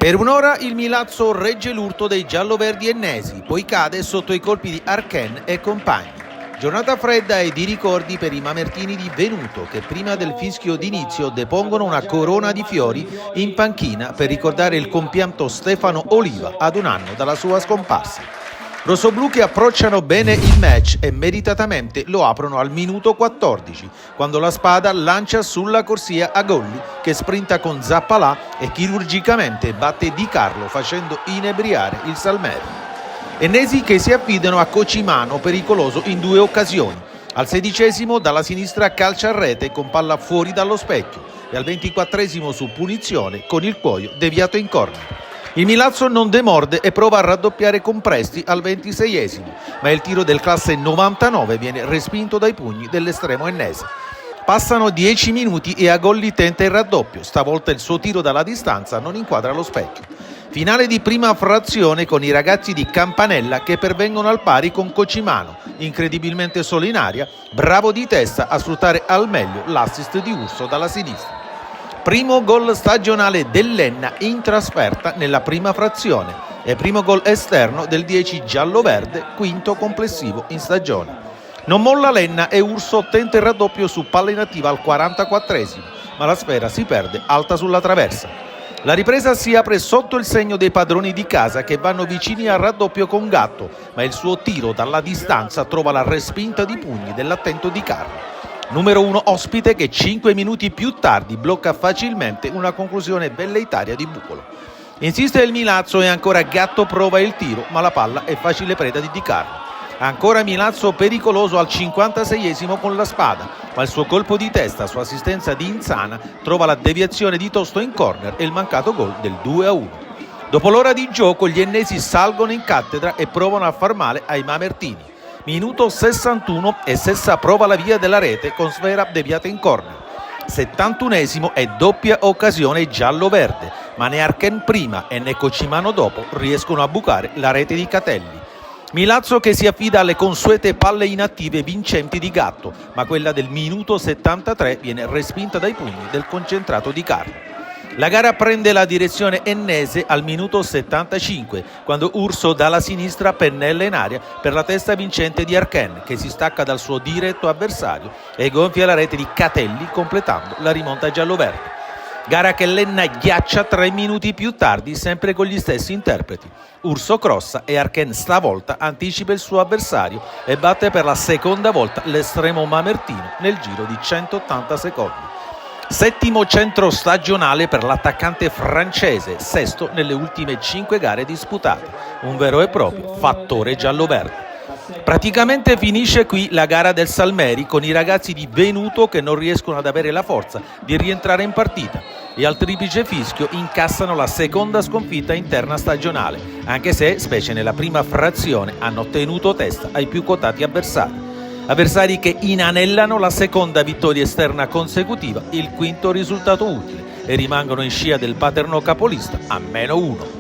Per un'ora il Milazzo regge l'urto dei gialloverdi ennesi, poi cade sotto i colpi di Arken e compagni. Giornata fredda e di ricordi per i mamertini di Venuto che prima del fischio d'inizio depongono una corona di fiori in panchina per ricordare il compianto Stefano Oliva ad un anno dalla sua scomparsa. Rossoblù che approcciano bene il match e meritatamente lo aprono al minuto 14, quando la spada lancia sulla corsia Agolli che sprinta con Zappalà e chirurgicamente batte Di Carlo facendo inebriare il Salmeri. Ennesi che si affidano a Cocimano pericoloso in due occasioni. Al 16° dalla sinistra calcia a rete con palla fuori dallo specchio e al 24° su punizione con il cuoio deviato in corner. Il Milazzo non demorde e prova a raddoppiare con Presti al 26°, ma il tiro del classe 99 viene respinto dai pugni dell'estremo ennese. Passano 10 minuti e Agolli tenta il raddoppio, stavolta il suo tiro dalla distanza non inquadra lo specchio. Finale di prima frazione con i ragazzi di Campanella che pervengono al pari con Cocimano, incredibilmente solo in aria, bravo di testa a sfruttare al meglio l'assist di Urso dalla sinistra. Primo gol stagionale dell'Enna in trasferta nella prima frazione e primo gol esterno del 10 giallo-verde, quinto complessivo in stagione. Non molla l'Enna e Urso tenta il raddoppio su palla inattiva al 44°, ma la sfera si perde alta sulla traversa. La ripresa si apre sotto il segno dei padroni di casa che vanno vicini al raddoppio con Gatto, ma il suo tiro dalla distanza trova la respinta di pugni dell'attento Di Carlo. Numero 1 ospite che 5 minuti più tardi blocca facilmente una conclusione velleitaria di Bucolo. Insiste il Milazzo e ancora Gatto prova il tiro, ma la palla è facile preda di Di Carlo. Ancora Milazzo pericoloso al 56° con la spada, ma il suo colpo di testa su assistenza di Insana trova la deviazione di Tosto in corner e il mancato gol del 2-1. Dopo l'ora di gioco gli ennesi salgono in cattedra e provano a far male ai mamertini. Minuto 61 e Sessa prova la via della rete con sfera deviata in corner. 71° e doppia occasione giallo-verde, ma né Arken prima e né Cocimano dopo riescono a bucare la rete di Catelli. Milazzo che si affida alle consuete palle inattive vincenti di Gatto, ma quella del minuto 73 viene respinta dai pugni del concentrato Di Carlo. La gara prende la direzione ennese al minuto 75, quando Urso dalla sinistra pennella in aria per la testa vincente di Arken, che si stacca dal suo diretto avversario e gonfia la rete di Catelli, completando la rimonta giallo-verde. Gara che l'Enna ghiaccia 3 minuti più tardi, sempre con gli stessi interpreti. Urso crossa e Arken stavolta anticipa il suo avversario e batte per la seconda volta l'estremo mamertino nel giro di 180 secondi. Settimo centro stagionale per l'attaccante francese, sesto nelle ultime 5 gare disputate, un vero e proprio fattore giallo-verde. Praticamente finisce qui la gara del Salmeri con i ragazzi di Venuto che non riescono ad avere la forza di rientrare in partita e al triplice fischio incassano la seconda sconfitta interna stagionale, anche se, specie nella prima frazione, hanno tenuto testa ai più quotati avversari che inanellano la seconda vittoria esterna consecutiva, il quinto risultato utile, e rimangono in scia del paterno capolista a -1.